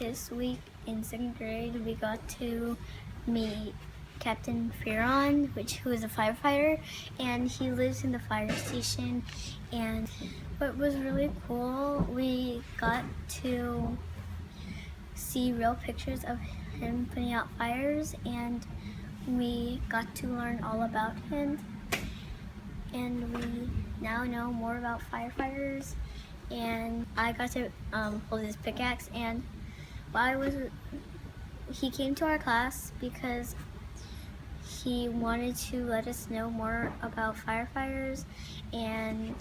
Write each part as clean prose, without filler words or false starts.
this week in 2nd grade, we got to meet Captain Fearon, who is a firefighter, and he lives in the fire station. And what was really cool, we got to see real pictures of him putting out fires, and we got to learn all about him. And we now know more about firefighters. And I got to hold his pickaxe, and he came to our class because he wanted to let us know more about firefighters, and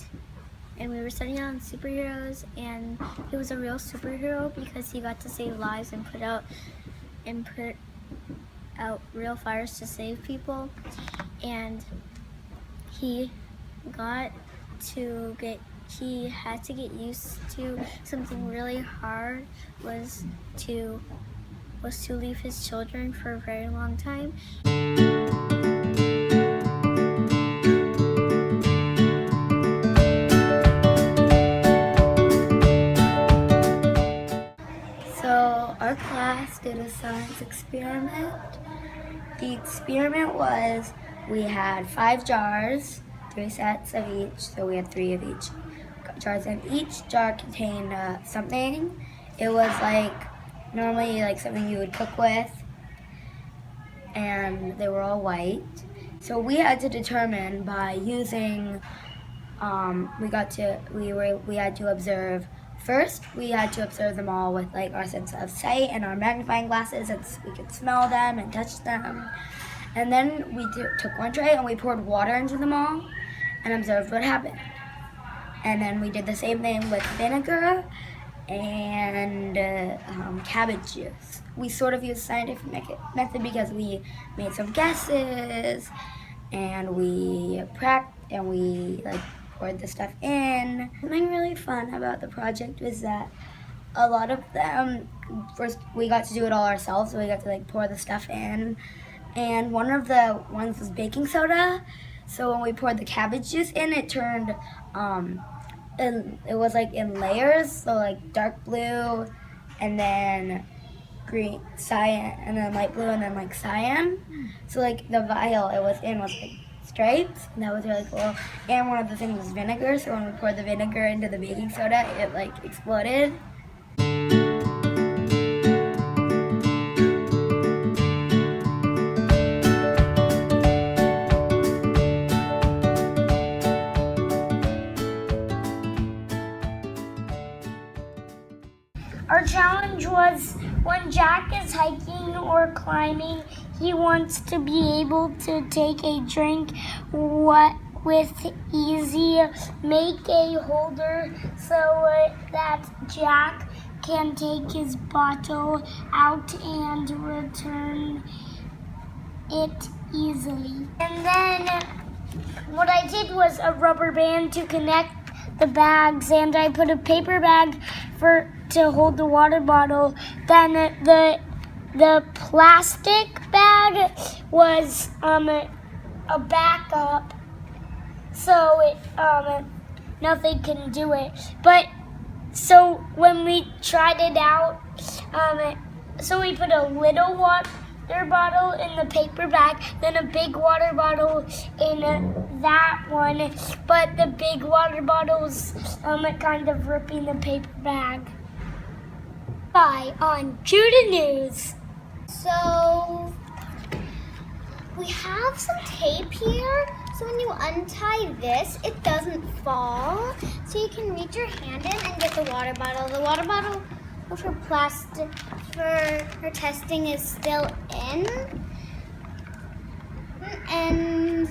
we were studying on superheroes, and he was a real superhero because he got to save lives and put out real fires to save people. And he had to get used to something really hard, was to leave his children for a very long time. So our class did a science experiment. The experiment was, we had 5 jars, 3 sets of each, so we had 3 of each jars, and each jar contained something. It was normally something you would cook with, and they were all white. So we had to determine by using, we had to observe. First, we had to observe them all with our sense of sight and our magnifying glasses, and we could smell them and touch them. And then we took one tray and we poured water into them all and observed what happened. And then we did the same thing with vinegar and cabbage juice. We sort of used scientific method because we made some guesses, and we poured the stuff in. Something really fun about the project was that a lot of them, first we got to do it all ourselves, so we got to pour the stuff in. And one of the ones was baking soda. So when we poured the cabbage juice in, it turned, and it was in layers, so dark blue, and then green, cyan, and then light blue, and then cyan. So the vial it was in was stripes, and that was really cool. And one of the things was vinegar, so when we poured the vinegar into the baking soda, it exploded. Our challenge was, when Jack is hiking or climbing, he wants to be able to take a drink with easy. Make a holder so that Jack can take his bottle out and return it easily. And then what I did was a rubber band to connect the bags, and I put a paper bag to hold the water bottle. Then the plastic bag was a backup, so nothing can do it. But so when we tried it out, so we put a little water bottle in the paper bag, then a big water bottle in that one, but the big water bottle's kind of ripping the paper bag. Bye on Judah News. So we have some tape here, so when you untie this, it doesn't fall. So you can reach your hand in and get the water bottle. The water bottle for plastic for testing is still in. And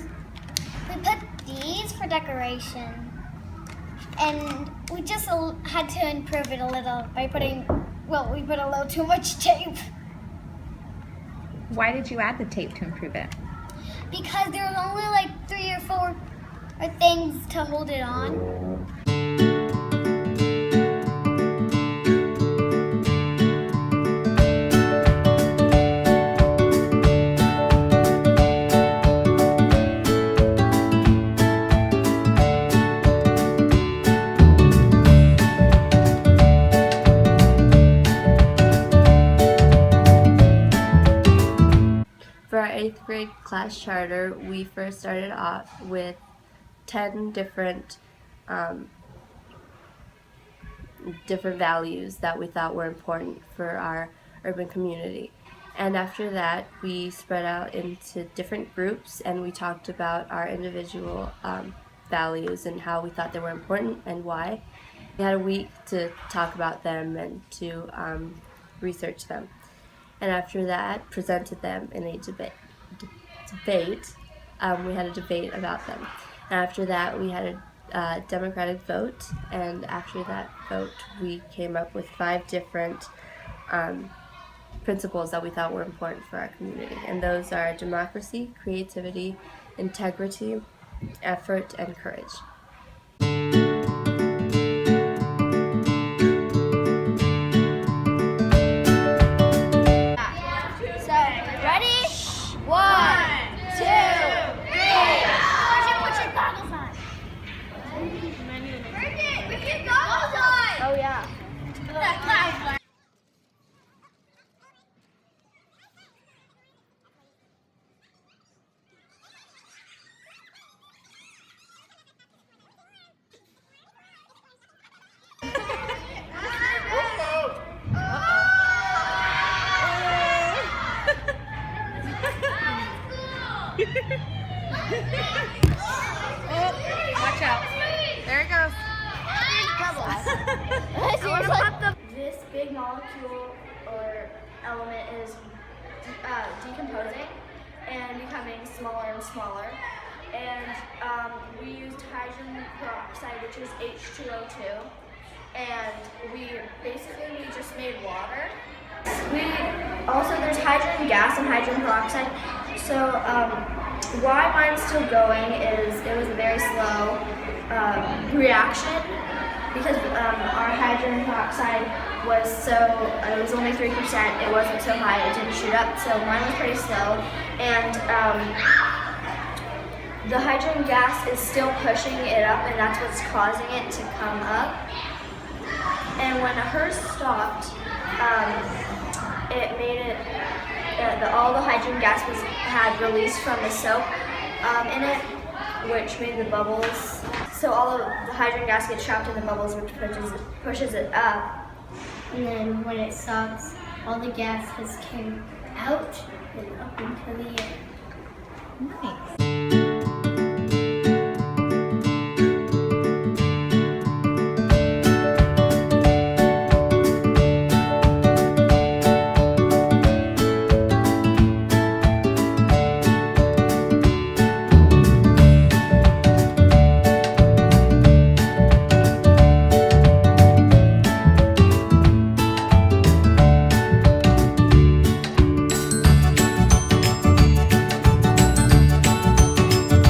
we put these for decoration. And we just had to improve it a little by we put a little too much tape. Why did you add the tape to improve it? Because there was only 3 or 4 things to hold it on. grade class charter, we first started off with 10 different values that we thought were important for our urban community. And after that, we spread out into different groups and we talked about our individual values and how we thought they were important and why. We had a week to talk about them and to research them. And after that, presented them in a debate. We had a debate about them. And after that, we had a democratic vote. And after that vote, we came up with 5 different principles that we thought were important for our community. And those are democracy, creativity, integrity, effort, and courage. Watch out. There it goes. This big molecule or element is decomposing and becoming smaller and smaller. And we used hydrogen peroxide, which is H2O2. And we just made water. There's hydrogen gas and hydrogen peroxide. So why mine's still going is it was a very slow reaction because our hydrogen peroxide was it was only 3%, it wasn't so high, it didn't shoot up, so mine was pretty slow. And the hydrogen gas is still pushing it up and that's what's causing it to come up. And when hers stopped, it made it, all the hydrogen gas had released from the soap in it, which made the bubbles. So all of the hydrogen gas gets trapped in the bubbles, which pushes it up. And then when it stops, all the gas has came out and up into the air. Nice.